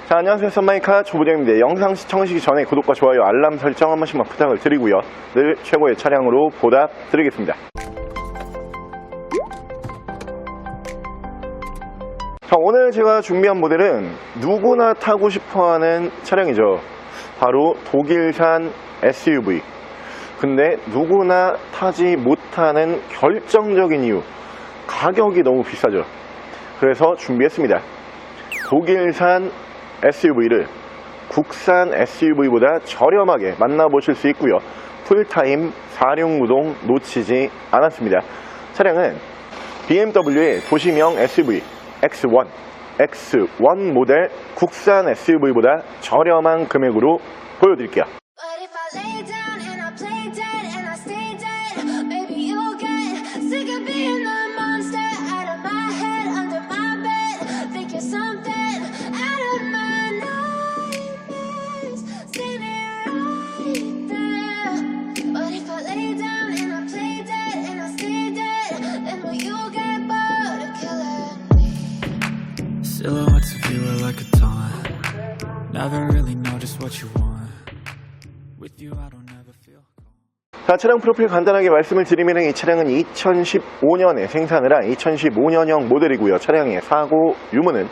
자, 안녕하세요. 썬마이카 조부장입니다. 영상 시청하시기 전에 구독과 좋아요, 알람 설정 한 번씩만 부탁을 드리고요. 늘 최고의 차량으로 보답드리겠습니다. 자, 오늘 제가 준비한 모델은 누구나 타고 싶어하는 차량이죠. 바로 독일산 SUV. 근데 누구나 타지 못하는 결정적인 이유, 가격이 너무 비싸죠. 그래서 준비했습니다. 독일산 SUV를 국산 SUV보다 저렴하게 만나보실 수 있고요. 풀타임 4륜구동 놓치지 않았습니다. 차량은 BMW의 도시명 SUV X1 모델 국산 SUV보다 저렴한 금액으로 보여드릴게요. Silhouettes of you are like a taunt. Never really know just what you want. With you I don't ever feel calm. 자, 차량 프로필 간단하게 말씀을 드리면 이 차량은 2015년에 생산을 한 2015년형 모델이고요. 차량의 사고 유무는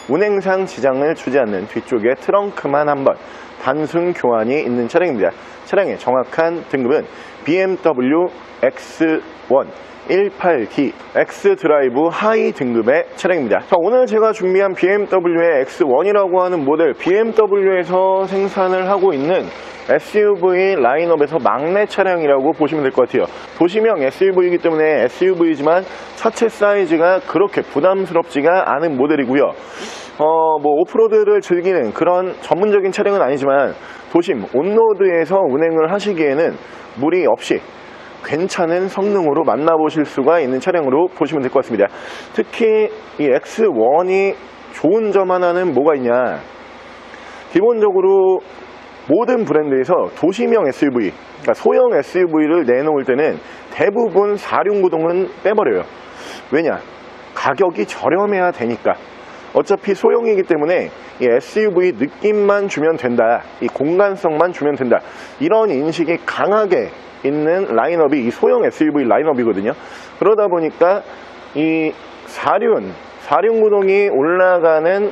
운행상 지장을 주지 않는 뒤쪽에 트렁크만 한 번 단순 교환이 있는 차량입니다. 차량의 정확한 등급은 BMW X1 18D X드라이브 하이 등급의 차량입니다. 자, 오늘 제가 준비한 BMW의 X1이라고 하는 모델, BMW에서 생산을 하고 있는 SUV 라인업에서 막내 차량이라고 보시면 될 것 같아요. 도시명 SUV이기 때문에 SUV지만 차체 사이즈가 그렇게 부담스럽지가 않은 모델이고요. 오프로드를 즐기는 그런 전문적인 차량은 아니지만 도심 온로드에서 운행을 하시기에는 무리 없이 괜찮은 성능으로 만나보실 수가 있는 차량으로 보시면 될 것 같습니다. 특히 이 X1이 좋은 점 하나는 뭐가 있냐, 기본적으로 모든 브랜드에서 도시명 SUV, 그러니까 소형 SUV를 내놓을 때는 대부분 4륜구동은 빼버려요. 왜냐? 가격이 저렴해야 되니까. 어차피 소형이기 때문에 이 SUV 느낌만 주면 된다, 이 공간성만 주면 된다, 이런 인식이 강하게 있는 라인업이 이 소형 SUV 라인업이거든요. 그러다 보니까 이 4륜구동이 올라가는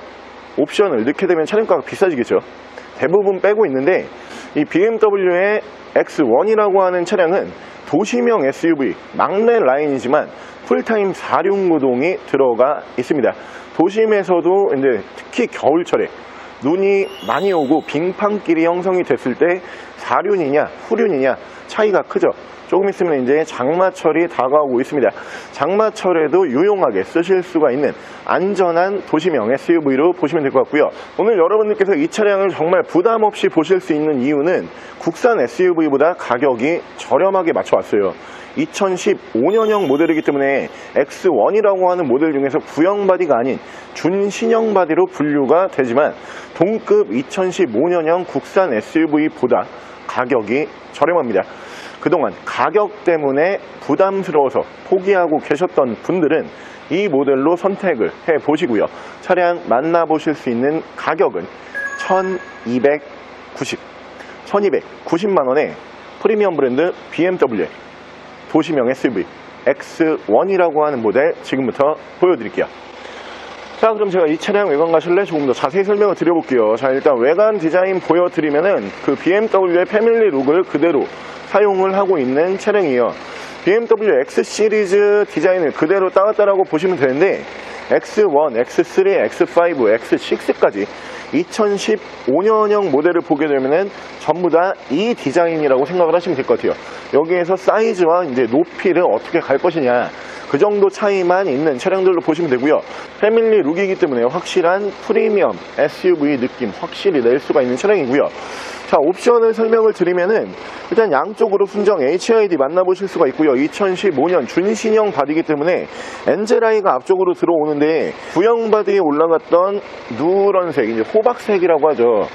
옵션을 넣게 되면 차량가가 비싸지겠죠. 대부분 빼고 있는데 이 BMW의 X1이라고 하는 차량은 도시명 SUV 막내 라인이지만 풀타임 4륜구동이 들어가 있습니다. 도심에서도 이제 특히 겨울철에 눈이 많이 오고 빙판길이 형성이 됐을 때 4륜이냐 후륜이냐 차이가 크죠. 조금 있으면 이제 장마철이 다가오고 있습니다. 장마철에도 유용하게 쓰실 수가 있는 안전한 도시명 SUV로 보시면 될 것 같고요. 오늘 여러분들께서 이 차량을 정말 부담 없이 보실 수 있는 이유는 국산 SUV보다 가격이 저렴하게 맞춰왔어요. 2015년형 모델이기 때문에 X1이라고 하는 모델 중에서 구형 바디가 아닌 준신형 바디로 분류가 되지만 동급 2015년형 국산 SUV보다 가격이 저렴합니다. 그동안 가격 때문에 부담스러워서 포기하고 계셨던 분들은 이 모델로 선택을 해보시고요. 차량 만나보실 수 있는 가격은 1290만원에 프리미엄 브랜드 BMW 도시명 SUV X1이라고 하는 모델 지금부터 보여드릴게요. 자, 그럼 제가 이 차량 외관 가실래 조금 더 자세히 설명을 드려볼게요. 자, 일단 외관 디자인 보여드리면은 그 BMW의 패밀리 룩을 그대로 사용을 하고 있는 차량이에요. BMW X 시리즈 디자인을 그대로 따왔다라고 보시면 되는데 X1, X3, X5, X6까지 2015년형 모델을 보게 되면은 전부 다 이 디자인이라고 생각을 하시면 될 것 같아요. 여기에서 사이즈와 이제 높이를 어떻게 갈 것이냐, 그 정도 차이만 있는 차량들로 보시면 되고요. 패밀리 룩이기 때문에 확실한 프리미엄 SUV 느낌 확실히 낼 수가 있는 차량이고요. 자, 옵션을 설명을 드리면은 일단 양쪽으로 순정 HID 만나보실 수가 있고요. 2015년 준신형 바디이기 때문에 엔젤아이가 앞쪽으로 들어오는데 구형 바디에 올라갔던 누런색, 이제 호박색이라고 하죠.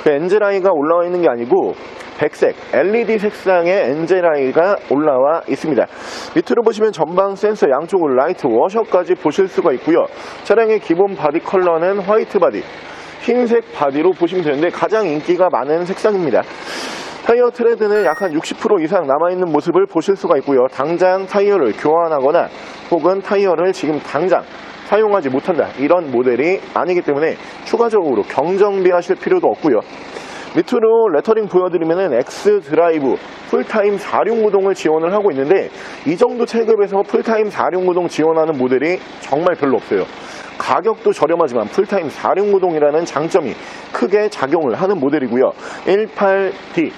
그 엔젤아이가 올라와 있는 게 아니고 백색 LED 색상의 엔젤아이가 올라와 있습니다. 밑으로 보시면 전방 센서, 양쪽으로 라이트, 워셔까지 보실 수가 있고요. 차량의 기본 바디 컬러는 화이트 바디, 흰색 바디로 보시면 되는데 가장 인기가 많은 색상입니다. 타이어 트레드는 약 한 60% 이상 남아있는 모습을 보실 수가 있고요. 당장 타이어를 교환하거나 혹은 타이어를 지금 당장 사용하지 못한다, 이런 모델이 아니기 때문에 추가적으로 경정비 하실 필요도 없고요. 밑으로 레터링 보여드리면은 X 드라이브 풀타임 4륜구동을 지원을 하고 있는데, 이 정도 체급에서 풀타임 4륜구동 지원하는 모델이 정말 별로 없어요. 가격도 저렴하지만 풀타임 4륜구동이라는 장점이 크게 작용을 하는 모델이고요. 18D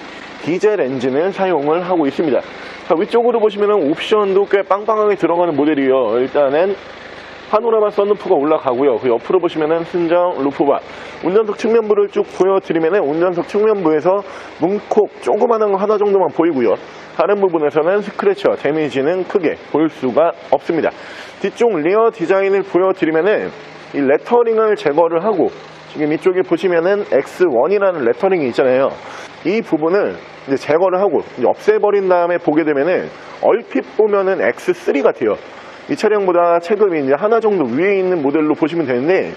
디젤 엔진을 사용을 하고 있습니다. 자, 위쪽으로 보시면은 옵션도 꽤 빵빵하게 들어가는 모델이에요. 일단은 파노라마 썬루프가 올라가고요. 그 옆으로 보시면은 순정 루프바, 운전석 측면부를 쭉 보여드리면은 운전석 측면부에서 문콕 조그마한 거 하나 정도만 보이고요. 다른 부분에서는 스크래치와 데미지는 크게 볼 수가 없습니다. 뒤쪽 리어 디자인을 보여드리면은 이 레터링을 제거를 하고, 지금 이쪽에 보시면은 X1이라는 레터링이 있잖아요. 이 부분을 이제 제거를 하고 이제 없애버린 다음에 보게 되면은 얼핏 보면은 X3 같아요. 이 차량보다 체급이 이제 하나 정도 위에 있는 모델로 보시면 되는데,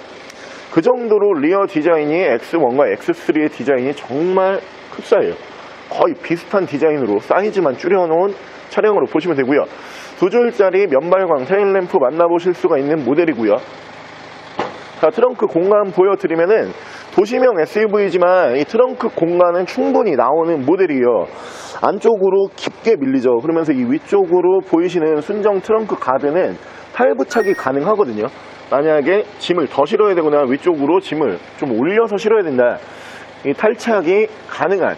그 정도로 리어 디자인이 X1과 X3의 디자인이 정말 흡사해요. 거의 비슷한 디자인으로 사이즈만 줄여놓은 차량으로 보시면 되고요. 두 줄짜리 면발광 테일램프 만나보실 수가 있는 모델이고요. 자, 트렁크 공간 보여드리면은 도시명 SUV지만 이 트렁크 공간은 충분히 나오는 모델이에요. 안쪽으로 깊게 밀리죠. 그러면서 이 위쪽으로 보이시는 순정 트렁크 가드는 탈부착이 가능하거든요. 만약에 짐을 더 실어야 되거나 위쪽으로 짐을 좀 올려서 실어야 된다, 이 탈착이 가능한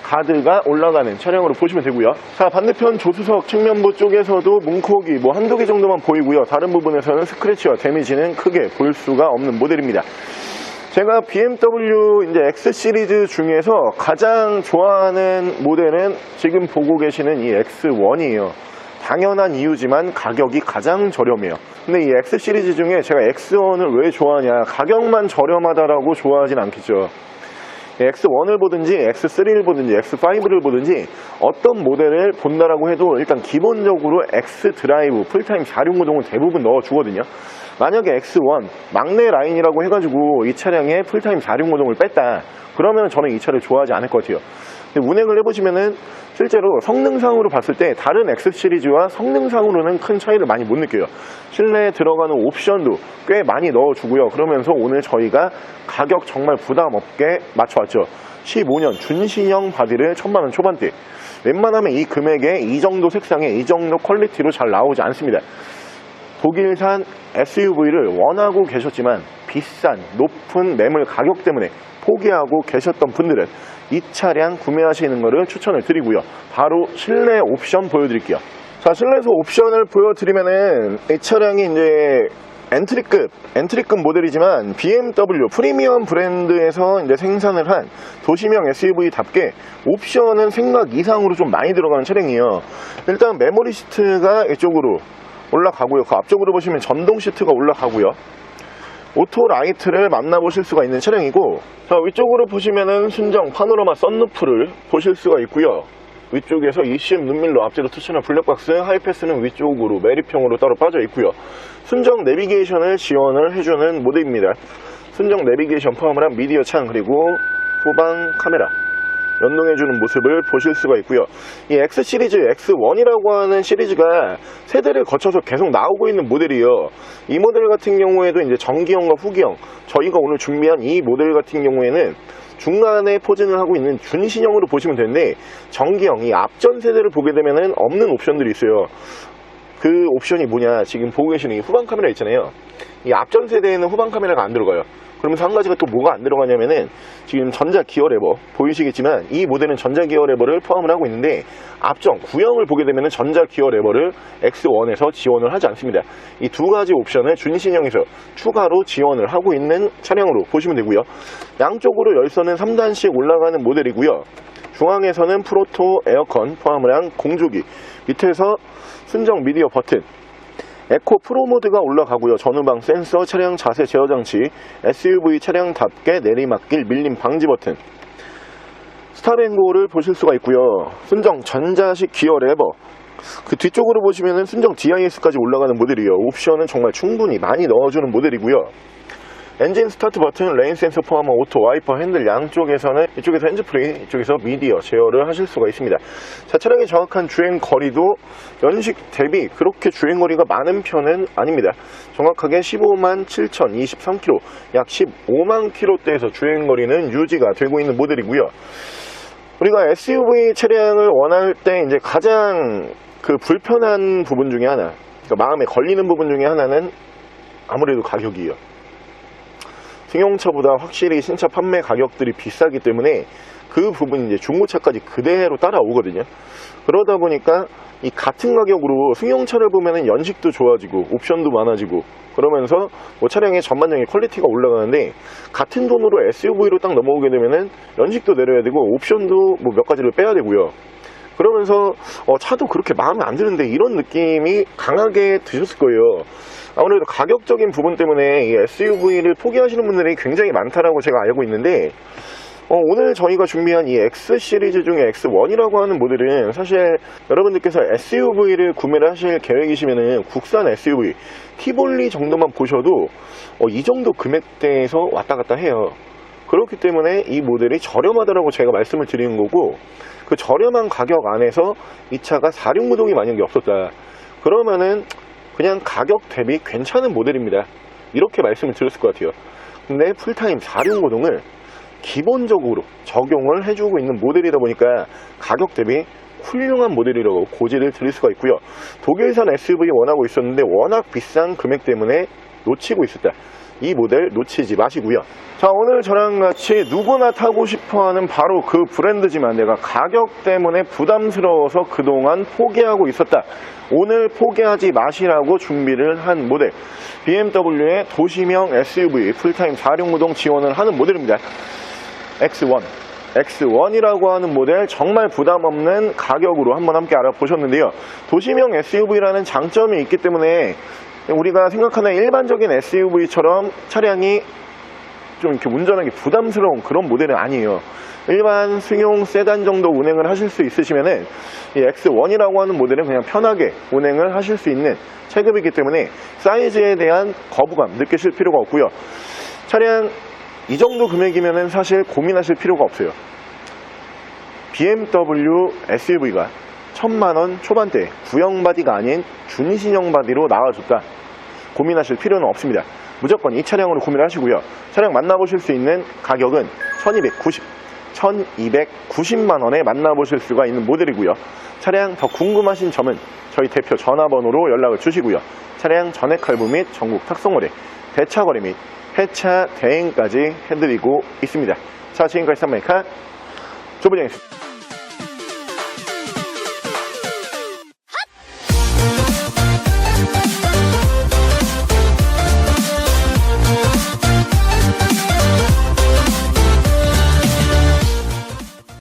가드가 올라가는 차량으로 보시면 되고요. 자, 반대편 조수석 측면부 쪽에서도 문콕이 뭐 한두 개 정도만 보이고요. 다른 부분에서는 스크래치와 데미지는 크게 볼 수가 없는 모델입니다. 제가 BMW 이제 X 시리즈 중에서 가장 좋아하는 모델은 지금 보고 계시는 이 X1이에요. 당연한 이유지만 가격이 가장 저렴해요. 근데 이 X 시리즈 중에 제가 X1을 왜 좋아하냐, 가격만 저렴하다라고 좋아하진 않겠죠. X1을 보든지 X3를 보든지 X5를 보든지 어떤 모델을 본다라고 해도 일단 기본적으로 X 드라이브 풀타임 4륜구동은 대부분 넣어주거든요. 만약에 X1 막내 라인이라고 해가지고 이 차량에 풀타임 4륜구동을 뺐다, 그러면 저는 이 차를 좋아하지 않을 것 같아요. 근데 운행을 해보시면은 실제로 성능상으로 봤을 때 다른 X 시리즈와 성능상으로는 큰 차이를 많이 못 느껴요. 실내에 들어가는 옵션도 꽤 많이 넣어주고요. 그러면서 오늘 저희가 가격 정말 부담 없게 맞춰왔죠. 15년 준신형 바디를 1000만원 초반대, 웬만하면 이 금액에 이 정도 색상에 이 정도 퀄리티로 잘 나오지 않습니다. 독일산 SUV를 원하고 계셨지만 비싼 높은 매물 가격 때문에 포기하고 계셨던 분들은 이 차량 구매하시는 것을 추천을 드리고요. 바로 실내 옵션 보여드릴게요. 자, 실내에서 옵션을 보여드리면은 이 차량이 이제 엔트리급 모델이지만 BMW 프리미엄 브랜드에서 이제 생산을 한 도시명 SUV답게 옵션은 생각 이상으로 좀 많이 들어가는 차량이에요. 일단 메모리 시트가 이쪽으로 올라가고요. 그 앞쪽으로 보시면 전동 시트가 올라가고요. 오토 라이트를 만나보실 수가 있는 차량이고, 자, 위쪽으로 보시면은 순정 파노라마 썬루프를 보실 수가 있고요. 위쪽에서 ECM 눈밀러, 앞뒤로 투처널 블랙박스, 하이패스는 위쪽으로 매립형으로 따로 빠져 있고요. 순정 내비게이션을 지원을 해주는 모델입니다. 순정 내비게이션 포함을 한 미디어 창, 그리고 후방 카메라 연동해주는 모습을 보실 수가 있고요. 이 X 시리즈 X1이라고 하는 시리즈가 세대를 거쳐서 계속 나오고 있는 모델이에요. 이 모델 같은 경우에도 이제 전기형과 후기형, 저희가 오늘 준비한 이 모델 같은 경우에는 중간에 포진을 하고 있는 준신형으로 보시면 되는데, 전기형, 이 앞전 세대를 보게 되면은 없는 옵션들이 있어요. 그 옵션이 뭐냐, 지금 보고 계시는 이 후방 카메라 있잖아요. 이 앞전 세대에는 후방 카메라가 안 들어가요. 그러면서 한 가지가 또 뭐가 안 들어가냐면은 지금 전자 기어 레버 보이시겠지만 이 모델은 전자 기어 레버를 포함을 하고 있는데, 앞전 구형을 보게 되면은 전자 기어 레버를 X1에서 지원을 하지 않습니다. 이 두 가지 옵션을 준신형에서 추가로 지원을 하고 있는 차량으로 보시면 되고요. 양쪽으로 열선은 3단씩 올라가는 모델이고요. 중앙에서는 프로토 에어컨 포함을 한 공조기, 밑에서 순정 미디어 버튼, 에코 프로 모드가 올라가고요. 전후방 센서, 차량 자세 제어 장치, SUV 차량답게 내리막길 밀림 방지 버튼, 스탑앤고를 보실 수가 있고요. 순정 전자식 기어 레버, 그 뒤쪽으로 보시면은 순정 DIS까지 올라가는 모델이에요. 옵션은 정말 충분히 많이 넣어주는 모델이고요. 엔진 스타트 버튼, 레인 센서 포함한 오토, 와이퍼, 핸들 양쪽에서는 이쪽에서 핸즈프리, 이쪽에서 미디어 제어를 하실 수가 있습니다. 자, 차량의 정확한 주행 거리도 연식 대비 그렇게 주행 거리가 많은 편은 아닙니다. 정확하게 15만 7,023km, 약 15만 km대에서 주행 거리는 유지가 되고 있는 모델이고요. 우리가 SUV 차량을 원할 때 이제 가장 그 불편한 부분 중에 하나, 그러니까 마음에 걸리는 부분 중에 하나는 아무래도 가격이에요. 승용차보다 확실히 신차 판매 가격들이 비싸기 때문에 그 부분이 이제 중고차까지 그대로 따라오거든요. 그러다 보니까 이 같은 가격으로 승용차를 보면은 연식도 좋아지고 옵션도 많아지고 그러면서 뭐 차량의 전반적인 퀄리티가 올라가는데, 같은 돈으로 SUV로 딱 넘어오게 되면은 연식도 내려야 되고 옵션도 뭐 몇 가지를 빼야 되고요. 그러면서 차도 그렇게 마음에 안 드는데 이런 느낌이 강하게 드셨을 거예요. 아무래도 가격적인 부분 때문에 이 SUV를 포기하시는 분들이 굉장히 많다라고 제가 알고 있는데, 오늘 저희가 준비한 이 X 시리즈 중에 X1이라고 하는 모델은 사실 여러분들께서 SUV를 구매를 하실 계획이시면은 국산 SUV 티볼리 정도만 보셔도 이 정도 금액대에서 왔다 갔다 해요. 그렇기 때문에 이 모델이 저렴하다라고 제가 말씀을 드리는 거고, 그 저렴한 가격 안에서 이 차가 4륜구동이 만약에 없었다 그러면은 그냥 가격 대비 괜찮은 모델입니다, 이렇게 말씀을 드렸을 것 같아요. 근데 풀타임 4륜구동을 기본적으로 적용을 해주고 있는 모델이다 보니까 가격 대비 훌륭한 모델이라고 고지를 드릴 수가 있고요. 독일산 SUV 원하고 있었는데 워낙 비싼 금액 때문에 놓치고 있었다, 이 모델 놓치지 마시고요. 자, 오늘 저랑 같이 누구나 타고 싶어하는 바로 그 브랜드지만 내가 가격 때문에 부담스러워서 그동안 포기하고 있었다, 오늘 포기하지 마시라고 준비를 한 모델, BMW의 도시명 SUV 풀타임 4륜구동 지원을 하는 모델입니다. X1이라고 하는 모델, 정말 부담 없는 가격으로 한번 함께 알아보셨는데요. 도시명 SUV라는 장점이 있기 때문에 우리가 생각하는 일반적인 SUV처럼 차량이 좀 이렇게 운전하기 부담스러운 그런 모델은 아니에요. 일반 승용 세단 정도 운행을 하실 수 있으시면은 이 X1이라고 하는 모델은 그냥 편하게 운행을 하실 수 있는 체급이기 때문에 사이즈에 대한 거부감 느끼실 필요가 없고요. 차량 이 정도 금액이면은 사실 고민하실 필요가 없어요. BMW SUV가 1000만원 초반대 구형 바디가 아닌 준신형 바디로 나와줬다, 고민하실 필요는 없습니다. 무조건 이 차량으로 구매를 하시고요. 차량 만나보실 수 있는 가격은 1290만원에 만나보실 수가 있는 모델이고요. 차량 더 궁금하신 점은 저희 대표 전화번호로 연락을 주시고요. 차량 전액 할부 및 전국 탁송거래, 대차거래 및 폐차 대행까지 해드리고 있습니다. 자, 지금까지 쌈마이카 조부장이었습니다.